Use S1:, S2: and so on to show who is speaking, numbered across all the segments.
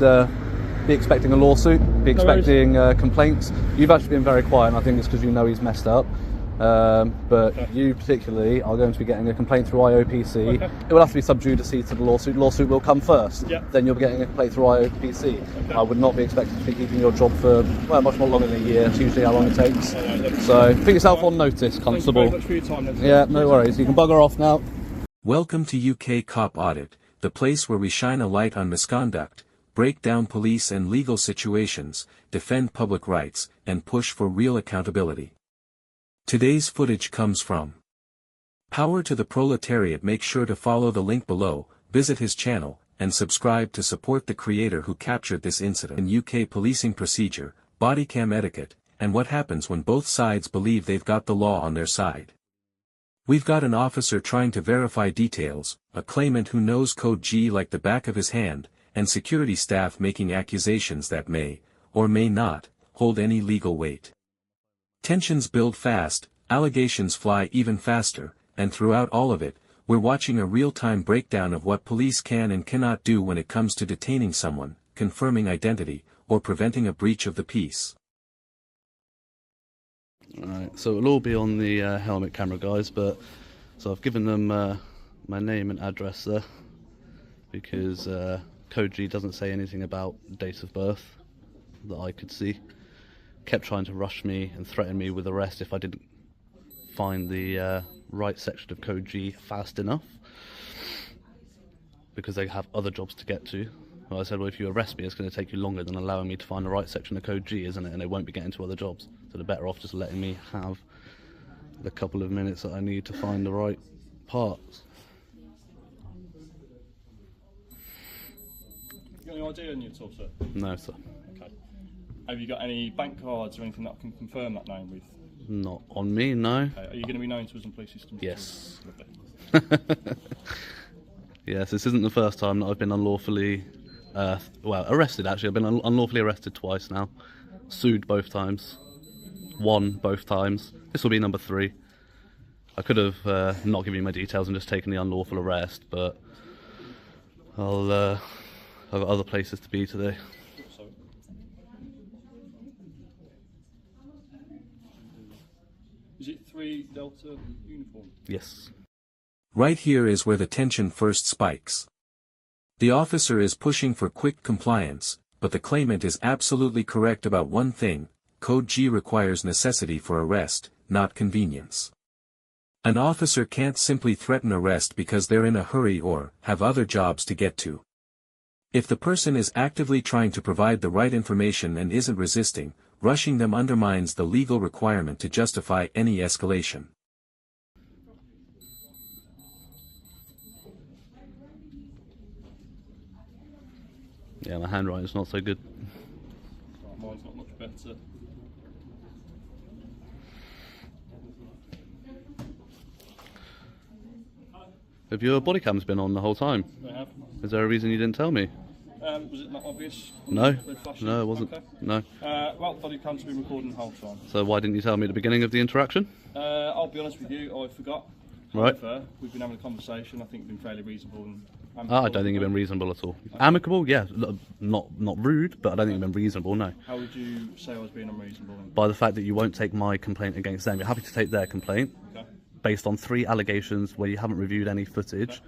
S1: Be expecting a lawsuit, be expecting complaints. You've actually been very quiet, and I think it's because you know he's messed up. But you particularly are going to be getting a complaint through IOPC. Okay. It will have to be sub judice to the lawsuit. Lawsuit will come first. Then you'll be getting a complaint through IOPC. I would not be expecting to be keeping your job for much more longer than a year. It's usually how long it takes. So put yourself on notice, Constable.
S2: Thank you very much for your time.
S1: Yeah, no worries. You can bugger off now.
S3: Welcome to UK Cop Audit, the place where we shine a light on misconduct, break down police and legal situations, defend public rights, and push for real accountability. Today's footage comes from Power to the Proletariat. Make sure to follow the link below, visit his channel, and subscribe to support the creator who captured this incident. In UK policing procedure, body cam etiquette, and what happens when both sides believe they've got the law on their side. We've got an officer trying to verify details, a claimant who knows Code G like the back of his hand, and security staff making accusations that may, or may not, hold any legal weight. Tensions build fast, allegations fly even faster, and throughout all of it, we're watching a real-time breakdown of what police can and cannot do when it comes to detaining someone, confirming identity, or preventing a breach of the peace.
S4: Alright, so it'll all be on the helmet camera, guys, but so I've given them my name and address there, because Code G doesn't say anything about date of birth that I could see. Kept trying to rush me and threaten me with arrest if I didn't find the right section of Code G fast enough, because they have other jobs to get to. Well, I said, well, if you arrest me, it's going to take you longer than allowing me to find the right section of Code G, isn't it? And they won't be getting to other jobs, so they're better off just letting me have the couple of minutes that I need to find the right parts.
S2: You got any idea on you at all, sir?
S4: No, sir.
S2: Okay. Have you got any bank cards or anything that I can confirm that name with?
S4: Not on me, no.
S2: Okay. Are you going to be known to us in police systems?
S4: Yes.
S2: Lovely.
S4: Yes, this isn't the first time that I've been unlawfully, arrested actually. I've been unlawfully arrested twice now. Sued both times. Won both times. This will be number 3. I could have not given you my details and just taken the unlawful arrest, but I've got other places to be today.
S2: Is it 3 Delta uniform?
S4: Yes.
S3: Right here is where the tension first spikes. The officer is pushing for quick compliance, but the claimant is absolutely correct about one thing: Code G requires necessity for arrest, not convenience. An officer can't simply threaten arrest because they're in a hurry or have other jobs to get to. If the person is actively trying to provide the right information and isn't resisting, rushing them undermines the legal requirement to justify any escalation.
S4: Yeah, my handwriting's not so good.
S2: Mine's not much better.
S4: Have your body cams been on the whole time?
S2: They have.
S4: Is there a reason you didn't tell me?
S2: Was it not obvious?
S4: No. No, it wasn't.
S2: Okay.
S4: No.
S2: Well, body cams have been recording the whole time.
S4: So why didn't you tell me at the beginning of the interaction?
S2: I'll be honest with you, I forgot.
S4: Right.
S2: However, we've been having a conversation. I think we've been fairly reasonable and amicable.
S4: I don't think you've been reasonable at all. Amicable, yeah. Not rude, but I don't think you've been reasonable, no.
S2: How would you say I was being unreasonable then?
S4: By the fact that you won't take my complaint against them. You're happy to take their complaint,
S2: Okay.
S4: based on 3 allegations where you haven't reviewed any footage,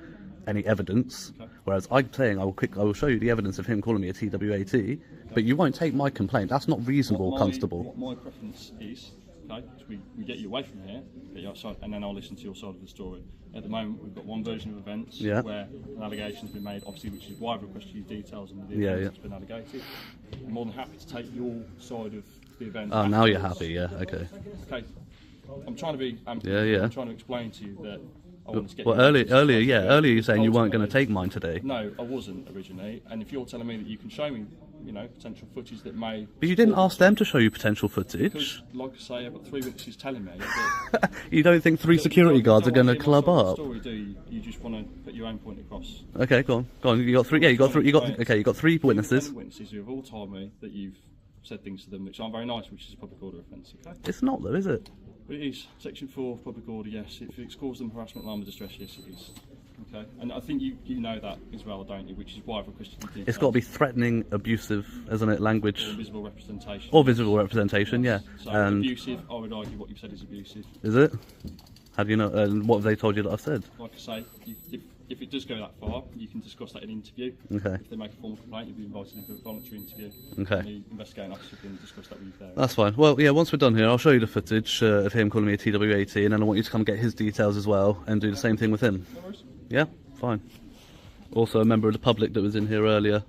S4: any evidence,
S2: Okay.
S4: whereas I'm saying I will show you the evidence of him calling me a TWAT, but you won't take my complaint. That's not reasonable, Constable.
S2: What my preference is, okay, is we get you away from here, get you outside, and then I'll listen to your side of the story. At the moment, we've got one version of events where an allegation's been made, obviously, which is why I've requested you details and the events that's been allegated. I'm more than happy to take your side of the event.
S4: Oh, now you're happy, yeah, okay.
S2: Okay, I'm trying to be. I'm trying to explain to you that I want to get.
S4: Well, earlier you're saying you weren't going to take mine today.
S2: No, I wasn't originally, and if you're telling me that you can show me, potential footage that may.
S4: But you didn't ask them to show you potential footage.
S2: Because, like I say, I've got 3 witnesses telling me.
S4: You don't think 3 security guards are going to club up?
S2: Story, do you? You just want to put your own point across.
S4: Okay, go on. You got 3. Yeah, you got 3. You got 3 witnesses.
S2: Witnesses who have all told me that you've said things to them which aren't very nice, which is a public order offence. Okay.
S4: It's not though, is it?
S2: It is. Section 4 of public order. Yes. If it's caused them harassment, alarm, or distress, yes, it is. Okay, and I think you know that as well, don't you? Which is why I've requested the details.
S4: It's got to be threatening, abusive, isn't it? Language.
S2: Or visible representation.
S4: Or visible representation, yeah.
S2: So
S4: And
S2: abusive, I would argue what you've said is abusive.
S4: is it? How do you know? And what have they told you that I've said?
S2: Like I say, if it does go that far, you can discuss that in an interview.
S4: Okay.
S2: If they make a formal complaint, you'll be invited into a voluntary interview.
S4: Okay.
S2: And the investigating officer can discuss that with you there.
S4: That's fine. Well, yeah, once we're done here, I'll show you the footage of him calling me a TW80, and then I want you to come get his details as well and do the same thing with him.
S2: No worries.
S4: Yeah? Fine. Also, a member of the public that was in here earlier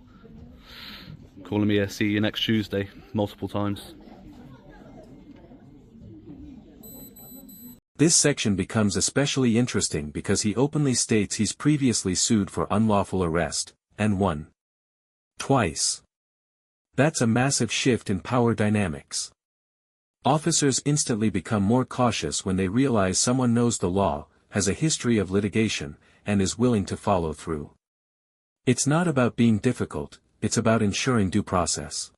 S4: calling me a see you next Tuesday multiple times.
S3: This section becomes especially interesting because he openly states he's previously sued for unlawful arrest, and won. Twice. That's a massive shift in power dynamics. Officers instantly become more cautious when they realize someone knows the law, has a history of litigation, and is willing to follow through. It's not about being difficult, it's about ensuring due process.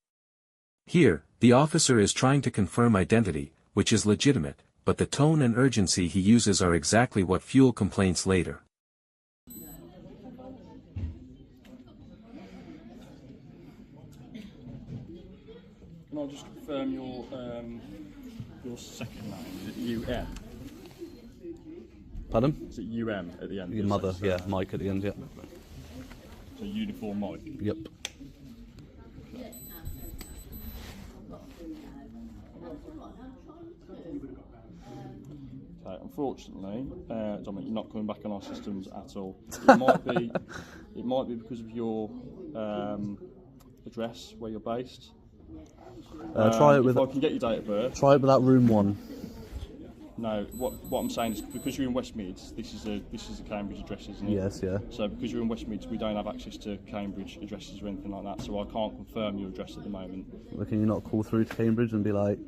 S3: Here, the officer is trying to confirm identity, which is legitimate, but the tone and urgency he uses are exactly what fuel complaints later.
S2: Can I just confirm your second name? Is it UM?
S4: Pardon?
S2: Is it UM at the end?
S4: Your mother, yeah, Mike at the end, yeah.
S2: So uniform Mike?
S4: Yep.
S2: Okay, unfortunately, Dominic, you're not coming back on our systems at all. It might be because of your address where you're based.
S4: Try it with.
S2: If I can get your date of birth.
S4: Try it with that room 1.
S2: No, what I'm saying is because you're in West Mids, this is a Cambridge address, isn't it?
S4: Yes, yeah.
S2: So because you're in West Mids, we don't have access to Cambridge addresses or anything like that. So I can't confirm your address at the moment.
S4: Well, can you not call through to Cambridge and be like,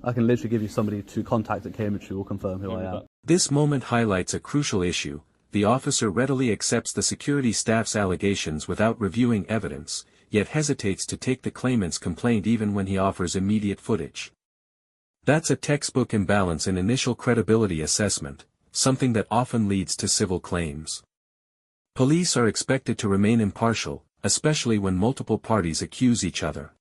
S4: I can literally give you somebody to contact at Cambridge who will confirm who I am.
S3: This moment highlights a crucial issue. The officer readily accepts the security staff's allegations without reviewing evidence, yet hesitates to take the claimant's complaint even when he offers immediate footage. That's a textbook imbalance in initial credibility assessment, something that often leads to civil claims. Police are expected to remain impartial, especially when multiple parties accuse each other.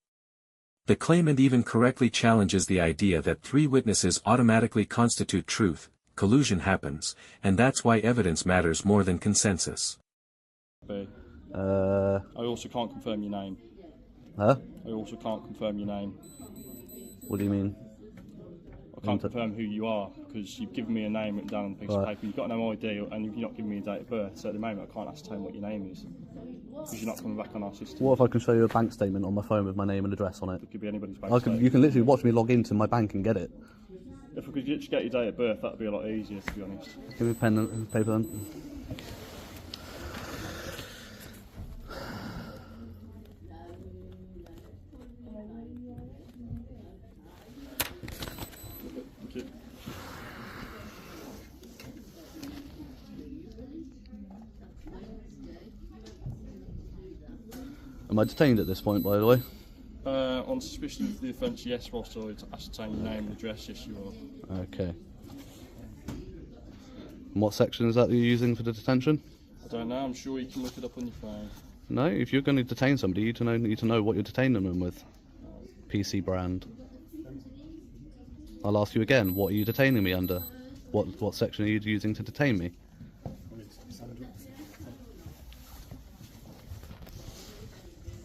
S3: The claimant even correctly challenges the idea that 3 witnesses automatically constitute truth. Collusion happens, and that's why evidence matters more than consensus.
S2: I also can't confirm your name.
S4: Huh?
S2: I also can't confirm your name.
S4: What do you mean?
S2: I can't confirm who you are because you've given me a name written down on a piece of paper. You've got no ID and you've not given me a date of birth. So at the moment I can't ascertain what your name is because you're not coming back on our system.
S4: What if I can show you a bank statement on my phone with my name and address on it?
S2: It could be anybody's bank statement.
S4: You can literally watch me log into my bank and get it.
S2: If we could just get your date of birth, that'd be a lot easier, to be honest.
S4: Give me a pen and paper then.
S2: Thank you.
S4: Am I detained at this point, by the way?
S2: On suspicion of the offence, yes. Whilst I ascertain your name and address, yes, you are.
S4: Okay. And what section is that you're using for the detention?
S2: I don't know. I'm sure you can look it up on your phone.
S4: No, if you're going to detain somebody, you need to know what you're detaining them with. PC brand. I'll ask you again, what are you detaining me under? What section are you using to detain me?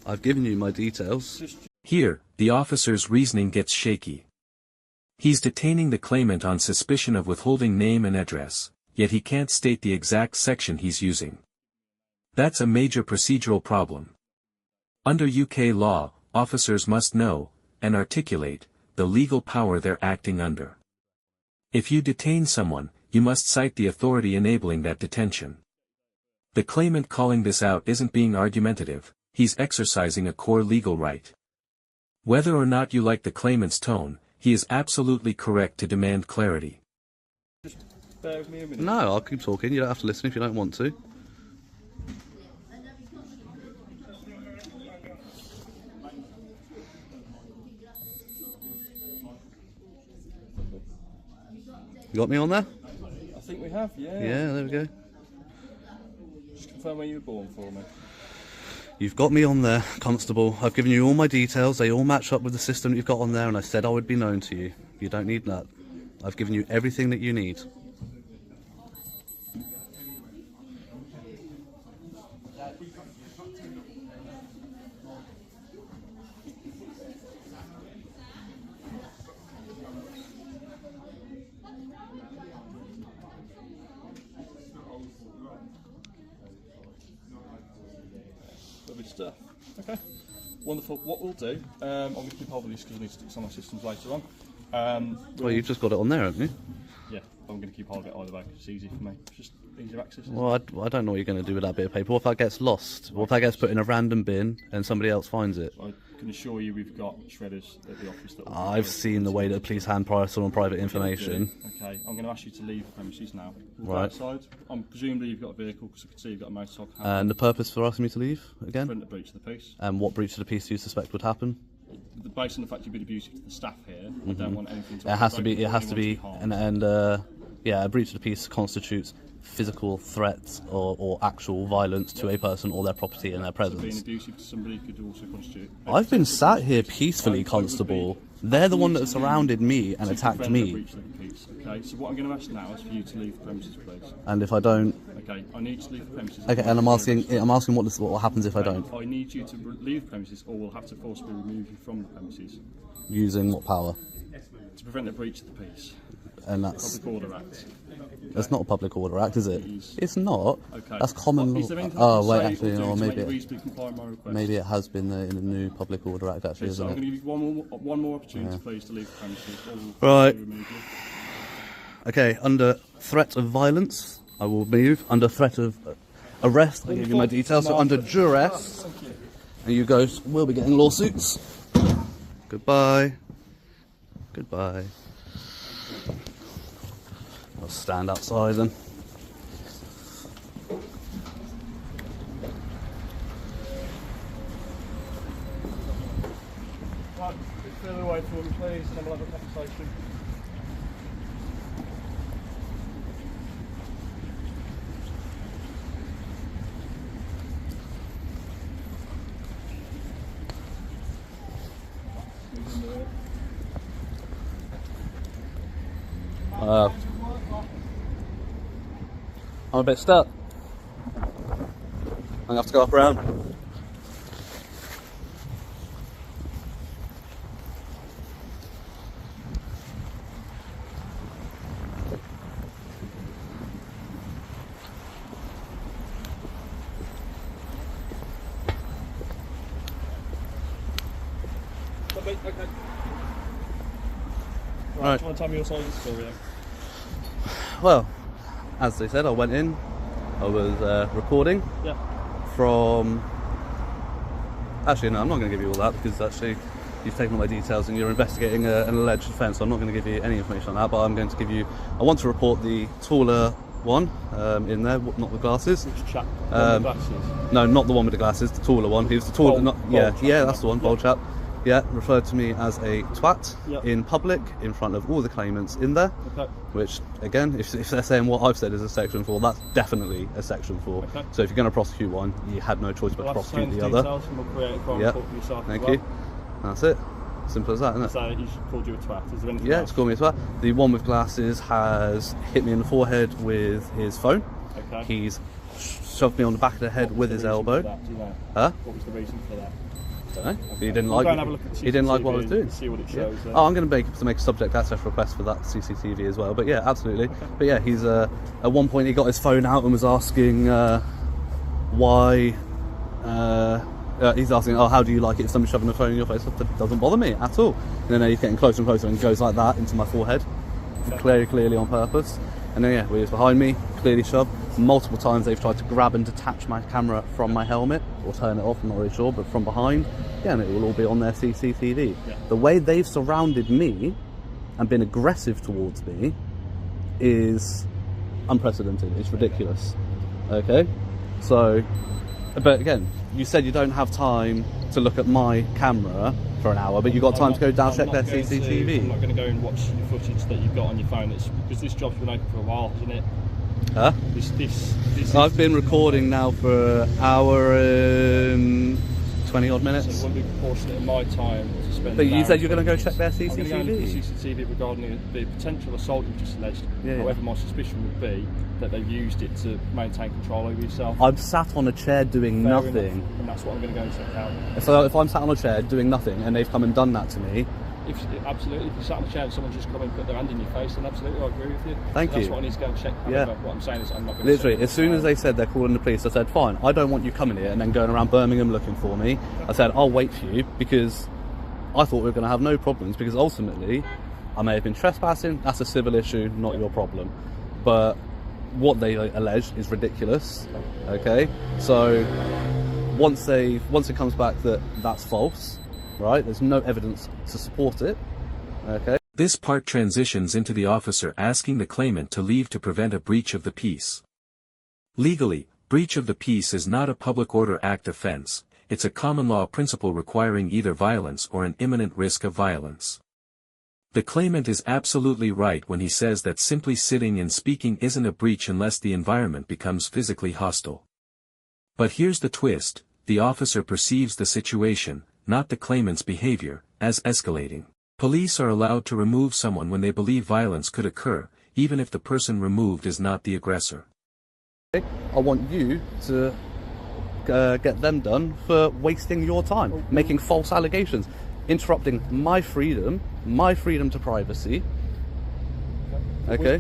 S4: I've given you my details.
S3: Here, the officer's reasoning gets shaky. He's detaining the claimant on suspicion of withholding name and address, yet he can't state the exact section he's using. That's a major procedural problem. Under UK law, officers must know, and articulate, the legal power they're acting under. If you detain someone, you must cite the authority enabling that detention. The claimant calling this out isn't being argumentative, he's exercising a core legal right. Whether or not you like the claimant's tone, he is absolutely correct to demand clarity.
S2: Just bear with me a minute.
S4: No, I'll keep talking. You don't have to listen if you don't want to. You got me on there?
S2: I think we have, yeah.
S4: Yeah, there we go.
S2: confirm where you were born for me?
S4: You've got me on there, Constable. I've given you all my details. They all match up with the system that you've got on there, and I said I would be known to you. You don't need that. I've given you everything that you need.
S2: Lovely stuff. Okay, wonderful. What we'll do, I'm going to keep hold of this because I need to stick this on my systems later on.
S4: Well, you've just got it on there, haven't you?
S2: Yeah, I'm going to keep hold of it either way because it's easy for me. It's just easier access.
S4: Well, I don't know what you're going to do with that bit of paper. What if that gets lost? What if that gets put in a random bin and somebody else finds it?
S2: I can assure you we've got shredders at the office. That
S4: I've seen the way that police hand parcel on private information.
S2: Okay, I'm going to ask you to leave the premises now.
S4: Right.
S2: Outside. Presumably you've got a vehicle because I can see you've got a motorcycle.
S4: And the purpose for asking me to leave again?
S2: Prevent the breach of the peace.
S4: And what breach of the peace do you suspect would happen?
S2: Based on the fact you've been abusive to the staff here, I don't want anything to.
S4: It has to be. It has to be. Yeah, a breach of the peace constitutes physical threats or actual violence to a person or their property in their presence.
S2: So being abusive to somebody could also constitute.
S4: I've been sat here peacefully, Constable. They're the one that surrounded me and attacked me.
S2: Okay, so what I'm going to ask now is for you to leave the premises, please.
S4: And if I don't,
S2: okay, I need to leave the premises.
S4: okay, and I'm asking what happens if I don't?
S2: I need you to leave the premises, or we'll have to forcibly remove you from the premises.
S4: Using what power?
S2: To prevent the breach of the peace.
S4: And that's
S2: Public Order Act.
S4: That's not a public order act, is it?
S2: It is.
S4: It's not.
S2: Okay.
S4: That's common law.
S2: Is there anything
S4: Oh
S2: you
S4: wait,
S2: say
S4: actually,
S2: or do
S4: no,
S2: to
S4: maybe
S2: make reasonably comply with my request?
S4: maybe it has been in the new public order act, actually,
S2: So
S4: isn't
S2: I'm
S4: it?
S2: going to give you one more opportunity, please, to leave the premises. or we'll
S4: Right.
S2: remove you.
S4: Okay, under threat of violence, I will move. Under threat of arrest, I give you my details. So under duress, and you guys will be getting lawsuits. Goodbye. Goodbye. I'll stand outside then.
S2: Right, a bit further away for me, please, and then we'll have a conversation.
S1: I'm a bit stuck. I'm gonna have to go up around.
S2: Okay.
S4: Right.
S2: Do you want to tell me your side of the story then?
S4: Well, as they said, I went in. I was recording
S2: Yeah.
S4: from. Actually, no, I'm not going to give you all that because actually you've taken all my details and you're investigating an alleged offence. So I'm not going to give you any information on that. But I'm going to give you. I want to report the taller one in there, not the glasses.
S2: Which chap? One with glasses?
S4: No, not the one with the glasses. The taller one. He was the taller.
S2: Bold chap.
S4: That's the one. Bold chap. Yeah, referred to me as a twat
S2: Yep.
S4: in public in front of all the claimants in there.
S2: Okay.
S4: Which, again, if they're saying what I've said is a section 4, that's definitely a section 4.
S2: Okay.
S4: So if you're going to prosecute one, you had no choice but to
S2: We'll have to
S4: prosecute
S2: sign
S4: the
S2: the
S4: other.
S2: details and we'll create a crime
S4: Yep.
S2: report for yourself as
S4: Thank
S2: well.
S4: you. That's it. Simple as that, isn't it?
S2: So you called you a twat. Is there anything
S4: Yeah,
S2: else?
S4: it's called me a twat. The one with glasses has hit me in the forehead with his phone.
S2: Okay.
S4: He's shoved me on the back of the head with his elbow.
S2: Do you know?
S4: Huh?
S2: What was the reason for that?
S4: Don't know. He didn't
S2: We'll
S4: like.
S2: go and have a look at the
S4: He didn't like what I was
S2: CCTV
S4: doing.
S2: and see what it
S4: Yeah.
S2: shows.
S4: Oh, I'm going to make a subject access request for that CCTV as well. But yeah, absolutely.
S2: Okay.
S4: But yeah, he's at one point he got his phone out and was asking why. He's asking, "Oh, how do you like it if somebody's shoving a phone in your face?" That doesn't bother me at all. And then he's getting closer and closer and goes like that into my forehead, clearly on purpose. And then yeah, he was behind me, clearly shoved. Multiple times they've tried to grab and detach my camera from my helmet or turn it off. I'm not really sure, but from behind, yeah, and it will all be on their CCTV.
S2: Yeah.
S4: The way they've surrounded me and been aggressive towards me is unprecedented. It's ridiculous. Okay, so, but again, you said you don't have time to look at my camera for an hour, but you've got time to go down check their
S2: I'm
S4: CCTV.
S2: not going to go and watch the footage that you've got on your phone. It's because this job's been open for a while, hasn't it?
S4: Huh? I've been recording now for an hour and 20 odd minutes.
S2: So it won't be proportionate in my time to spend.
S4: But you said you're going to go check their CCTV?
S2: I'm going to go and look at CCTV regarding the potential assault you've just alleged.
S4: Yeah,
S2: However, my suspicion would be that they've used it to maintain control over yourself.
S4: I'm sat on a chair doing
S2: Fair
S4: nothing.
S2: Enough, and that's what I'm going to go and check out.
S4: So if I'm sat on a chair doing nothing and they've come and done that to me...
S2: Absolutely, if you sat on a chair and someone just come and put their hand in your face, then absolutely I agree with you.
S4: Thank you.
S2: That's what I need to go and check. However, what I'm saying is I'm not going to...
S4: Literally, as soon as they said they're calling the police, I said, fine, I don't want you coming here and then going around Birmingham looking for me. I said, I'll wait for you, because I thought we were going to have no problems, because ultimately, I may have been trespassing, that's a civil issue, not your problem. But what they allege is ridiculous, okay? So, once it comes back that that's false, right, there's no evidence to support it, okay?
S3: This part transitions into the officer asking the claimant to leave to prevent a breach of the peace. Legally, breach of the peace is not a Public Order Act offense, it's a common law principle requiring either violence or an imminent risk of violence. The claimant is absolutely right when he says that simply sitting and speaking isn't a breach unless the environment becomes physically hostile. But here's the twist, the officer perceives the situation, not the claimant's behavior, as escalating. Police are allowed to remove someone when they believe violence could occur, even if the person removed is not the aggressor.
S4: I want you to get them done for wasting your time, making false allegations, interrupting my freedom to privacy. Okay?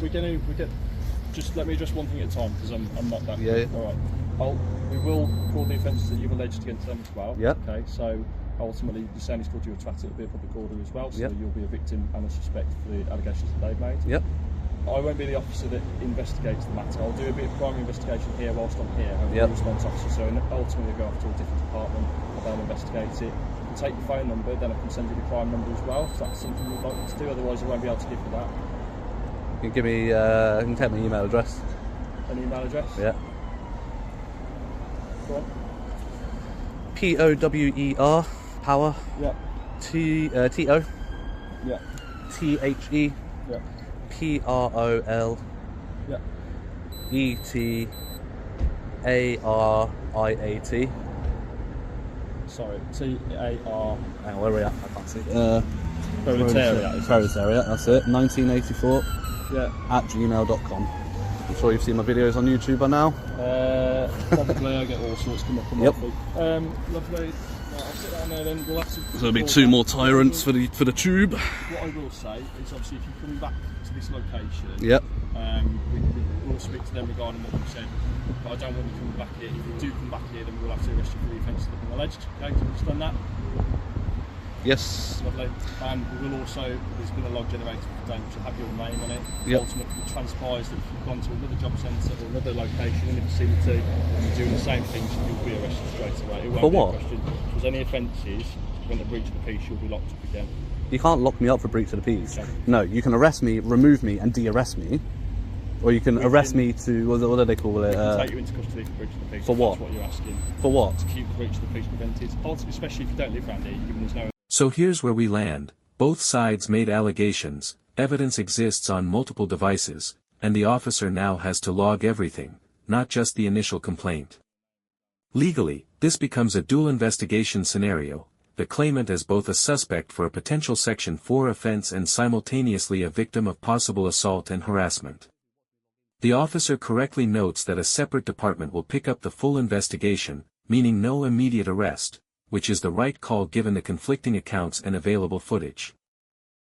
S2: Just let me address one thing at a time, because I'm not that.
S4: Yeah.
S2: Alright. We will call the offences that you've alleged against them as well.
S4: Yep.
S2: Okay, so ultimately the saying he's called you a twat, it'll be a public order as well, so
S4: yep.
S2: you'll be a victim and a suspect for the allegations that they've made.
S4: Yep.
S2: I won't be the officer that investigates the matter. I'll do a bit of primary investigation here whilst I'm here. I'm
S4: yep.
S2: the response officer, so ultimately I'll go off to a different department and they'll investigate it. I can take your phone number, then I can send you the crime number as well, if that's something you'd like me to do, otherwise I won't be able to give you that.
S4: You can give me, you can take my email address.
S2: An email address?
S4: Yeah.
S2: Go on.
S4: POWER, power.
S2: Yeah.
S4: TO.
S2: Yeah.
S4: THE.
S2: Yeah.
S4: PROL.
S2: Yeah.
S4: ETARIAT.
S2: Sorry, TAR.
S4: Hang on, where are we at? I can't see.
S2: Proletariat.
S4: That's it. 1984.
S2: Yeah.
S4: @gmail.com. I'm sure you've seen my videos on YouTube by now.
S2: Probably. I get all sorts come up on
S4: yep.
S2: Lovely. Right, I'll sit down there then. We'll have to.
S4: So there'll be two more tyrants for the tube.
S2: What I will say is, obviously, if you come back to this location,
S4: yep.
S2: We'll speak to them regarding what you said. But I don't want you coming back here. If you do come back here, then we'll have to arrest you for the offences that have been alleged. Okay, do you understand that?
S4: Yes.
S2: Lovely. And we will also, there's been a log generated for today which will have your name on it.
S4: Yep.
S2: Ultimately, it transpires that if you've gone to another job centre or another location in the vicinity and you're doing the same things, you'll be arrested straight away. It won't
S4: for
S2: be
S4: what?
S2: A question. If there's any offences, to prevent a breach of the peace, you'll be locked up again.
S4: You can't lock me up for breach of the peace.
S2: Okay.
S4: No, you can arrest me, remove me, and de-arrest me. Or you can arrest me to, what do they call it?
S2: Take you into custody for breach of the peace.
S4: For what?
S2: That's what you're asking.
S4: For what?
S2: To keep the breach of the peace prevented. Especially if you don't live around here, given there's no...
S3: So here's where we land. Both sides made allegations, evidence exists on multiple devices, and the officer now has to log everything, not just the initial complaint. Legally, this becomes a dual investigation scenario, the claimant as both a suspect for a potential Section 4 offense and simultaneously a victim of possible assault and harassment. The officer correctly notes that a separate department will pick up the full investigation, meaning no immediate arrest, which is the right call given the conflicting accounts and available footage.